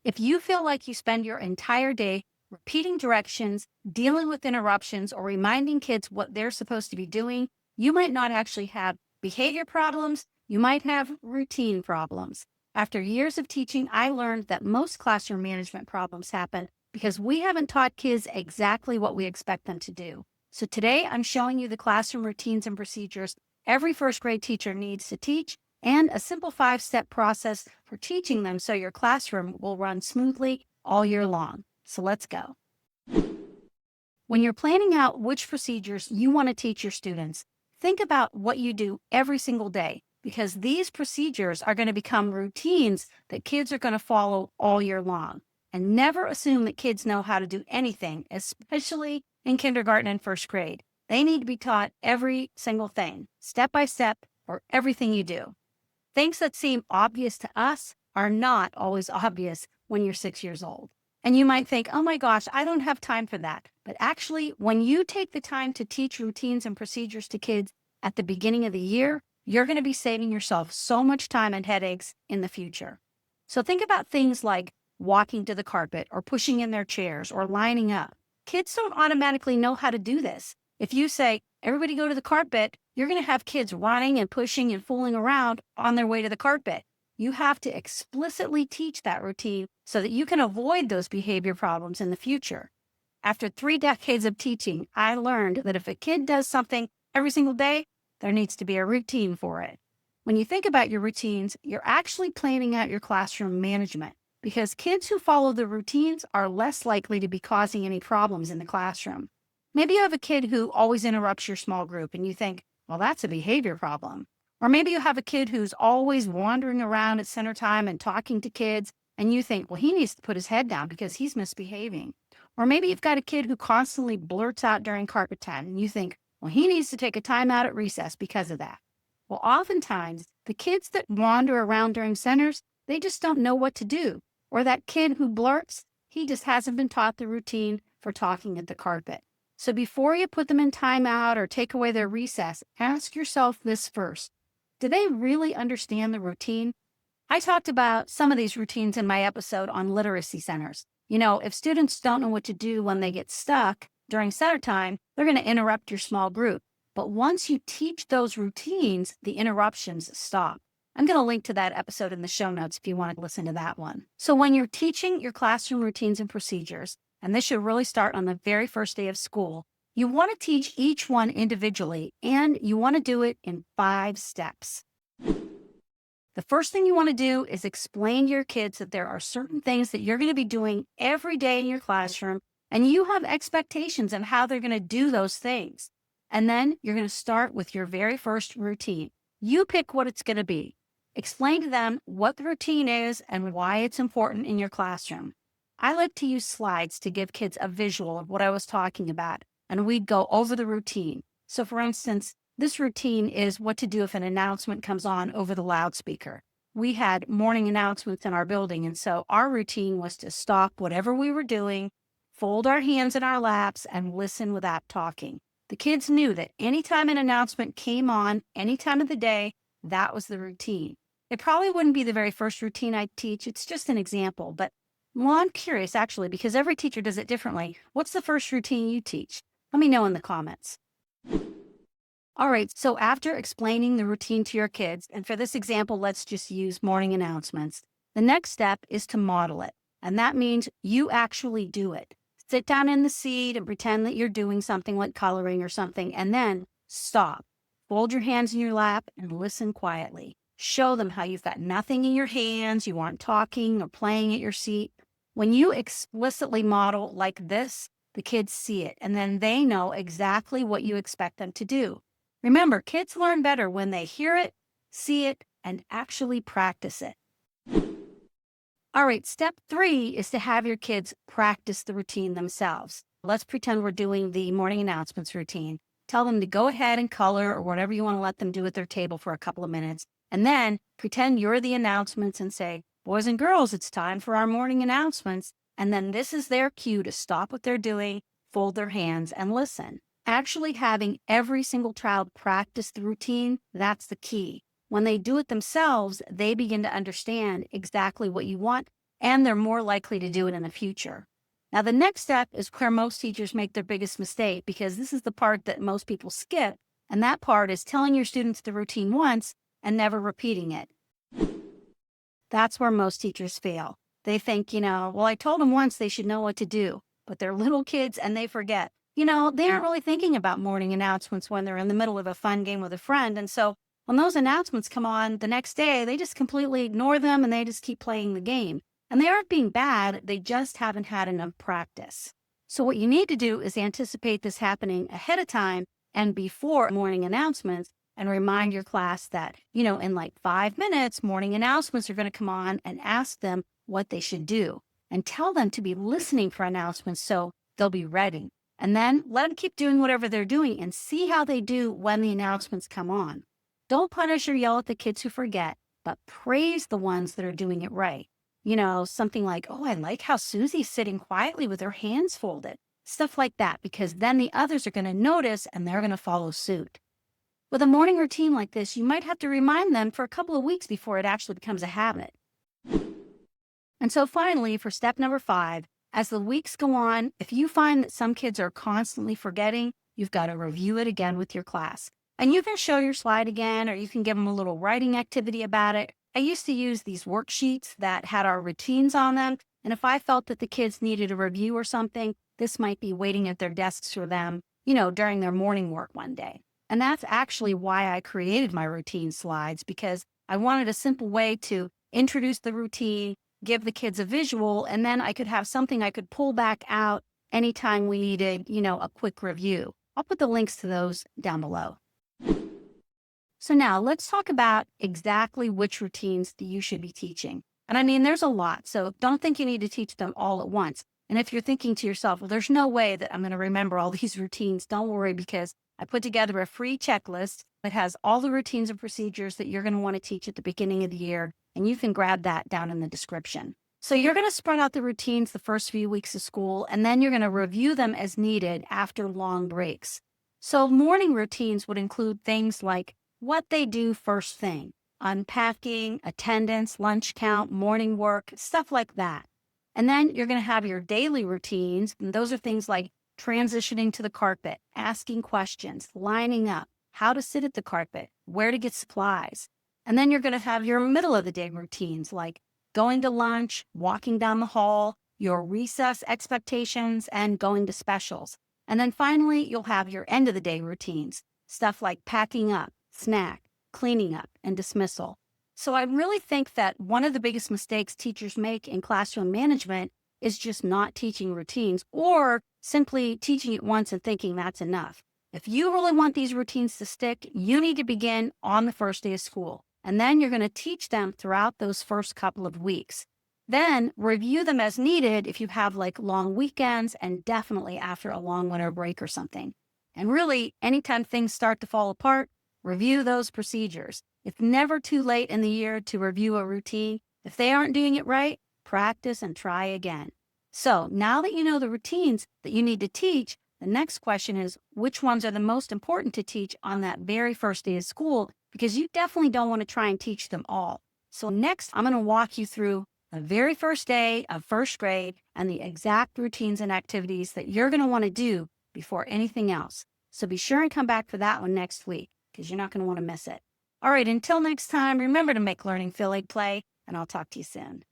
If you feel like you spend your entire day repeating directions, dealing with interruptions, or reminding kids what they're supposed to be doing, you might not actually have behavior problems. You might have routine problems. After years of teaching, I learned that most classroom management problems happen because we haven't taught kids exactly what we expect them to do. So today I'm showing you the classroom routines and procedures every first grade teacher needs to teach and a simple 5-step process for teaching them so your classroom will run smoothly all year long. So let's go. When you're planning out which procedures you want to teach your students, think about what you do every single day because these procedures are going to become routines that kids are going to follow all year long. And never assume that kids know how to do anything, especially in kindergarten and first grade. They need to be taught every single thing, step by step, or everything you do. Things that seem obvious to us are not always obvious when you're 6 years old. And you might think, oh my gosh, I don't have time for that. But actually, when you take the time to teach routines and procedures to kids at the beginning of the year, you're going to be saving yourself so much time and headaches in the future. So think about things like walking to the carpet or pushing in their chairs or lining up. Kids don't automatically know how to do this. If you say, everybody go to the carpet, you're going to have kids running and pushing and fooling around on their way to the carpet. You have to explicitly teach that routine so that you can avoid those behavior problems in the future. After 3 decades of teaching, I learned that if a kid does something every single day, there needs to be a routine for it. When you think about your routines, you're actually planning out your classroom management because kids who follow the routines are less likely to be causing any problems in the classroom. Maybe you have a kid who always interrupts your small group and you think, well, that's a behavior problem. Or maybe you have a kid who's always wandering around at center time and talking to kids, and you think, well, he needs to put his head down because he's misbehaving. Or maybe you've got a kid who constantly blurts out during carpet time, and you think, well, he needs to take a time out at recess because of that. Well, oftentimes, the kids that wander around during centers, they just don't know what to do. Or that kid who blurts, he just hasn't been taught the routine for talking at the carpet. So before you put them in timeout or take away their recess, ask yourself this first. Do they really understand the routine? I talked about some of these routines in my episode on literacy centers. If students don't know what to do when they get stuck during center time, they're going to interrupt your small group. But once you teach those routines, the interruptions stop. I'm going to link to that episode in the show notes if you want to listen to that one. So when you're teaching your classroom routines and procedures, and this should really start on the very first day of school, you want to teach each one individually, and you want to do it in 5 steps. The first thing you want to do is explain to your kids that there are certain things that you're going to be doing every day in your classroom, and you have expectations of how they're going to do those things. And then you're going to start with your very first routine. You pick what it's going to be. Explain to them what the routine is and why it's important in your classroom. I like to use slides to give kids a visual of what I was talking about, and we'd go over the routine. So for instance, this routine is what to do if an announcement comes on over the loudspeaker. We had morning announcements in our building, and so our routine was to stop whatever we were doing, fold our hands in our laps, and listen without talking. The kids knew that anytime an announcement came on, any time of the day, that was the routine. It probably wouldn't be the very first routine I teach. It's just an example, but well, I'm curious actually, because every teacher does it differently. What's the first routine you teach? Let me know in the comments. All right, so after explaining the routine to your kids, and for this example, let's just use morning announcements. The next step is to model it. And that means you actually do it. Sit down in the seat and pretend that you're doing something like coloring or something, and then stop. Fold your hands in your lap and listen quietly. Show them how you've got nothing in your hands, you aren't talking or playing at your seat. When you explicitly model like this, the kids see it, and then they know exactly what you expect them to do. Remember, kids learn better when they hear it, see it, and actually practice it. All right, step 3 is to have your kids practice the routine themselves. Let's pretend we're doing the morning announcements routine. Tell them to go ahead and color or whatever you want to let them do at their table for a couple of minutes. And then pretend you're the announcements and say, boys and girls, it's time for our morning announcements. And then this is their cue to stop what they're doing, fold their hands, and listen. Actually having every single child practice the routine, that's the key. When they do it themselves, they begin to understand exactly what you want and they're more likely to do it in the future. Now, the next step is where most teachers make their biggest mistake, because this is the part that most people skip. And that part is telling your students the routine once and never repeating it. That's where most teachers fail. They think, well, I told them once they should know what to do, but they're little kids and they forget. They aren't really thinking about morning announcements when they're in the middle of a fun game with a friend. And so when those announcements come on the next day, they just completely ignore them and they just keep playing the game. And they aren't being bad, they just haven't had enough practice. So what you need to do is anticipate this happening ahead of time and before morning announcements, and remind your class that, in like 5 minutes, morning announcements are going to come on, and ask them what they should do and tell them to be listening for announcements so they'll be ready. And then let them keep doing whatever they're doing and see how they do when the announcements come on. Don't punish or yell at the kids who forget, but praise the ones that are doing it right. Something like, oh, I like how Susie's sitting quietly with her hands folded. Stuff like that, because then the others are going to notice and they're going to follow suit. With a morning routine like this, you might have to remind them for a couple of weeks before it actually becomes a habit. And so finally, for step number 5, as the weeks go on, if you find that some kids are constantly forgetting, you've got to review it again with your class. And you can show your slide again, or you can give them a little writing activity about it. I used to use these worksheets that had our routines on them. And if I felt that the kids needed a review or something, this might be waiting at their desks for them, during their morning work one day. And that's actually why I created my routine slides, because I wanted a simple way to introduce the routine, give the kids a visual, and then I could have something I could pull back out anytime we needed, a quick review. I'll put the links to those down below. So now let's talk about exactly which routines that you should be teaching. And I mean, there's a lot, so don't think you need to teach them all at once. And if you're thinking to yourself, well, there's no way that I'm going to remember all these routines, don't worry, because I put together a free checklist that has all the routines and procedures that you're going to want to teach at the beginning of the year, and you can grab that down in the description. So you're going to spread out the routines the first few weeks of school, and then you're going to review them as needed after long breaks. So morning routines would include things like what they do first thing, unpacking, attendance, lunch count, morning work, stuff like that. And then you're going to have your daily routines, and those are things like transitioning to the carpet, asking questions, lining up, how to sit at the carpet, where to get supplies. And then you're going to have your middle of the day routines like going to lunch, walking down the hall, your recess expectations, and going to specials. And then finally, you'll have your end of the day routines, stuff like packing up, snack, cleaning up, and dismissal. So I really think that one of the biggest mistakes teachers make in classroom management is just not teaching routines, or simply teaching it once and thinking that's enough. If you really want these routines to stick, you need to begin on the first day of school. And then you're going to teach them throughout those first couple of weeks. Then review them as needed if you have like long weekends, and definitely after a long winter break or something. And really, anytime things start to fall apart, review those procedures. It's never too late in the year to review a routine. If they aren't doing it right, practice and try again. So now that you know the routines that you need to teach, the next question is, which ones are the most important to teach on that very first day of school? Because you definitely don't want to try and teach them all. So next, I'm going to walk you through the very first day of first grade and the exact routines and activities that you're going to want to do before anything else. So be sure and come back for that one next week, because you're not going to want to miss it. All right, until next time, remember to make learning feel like play, and I'll talk to you soon.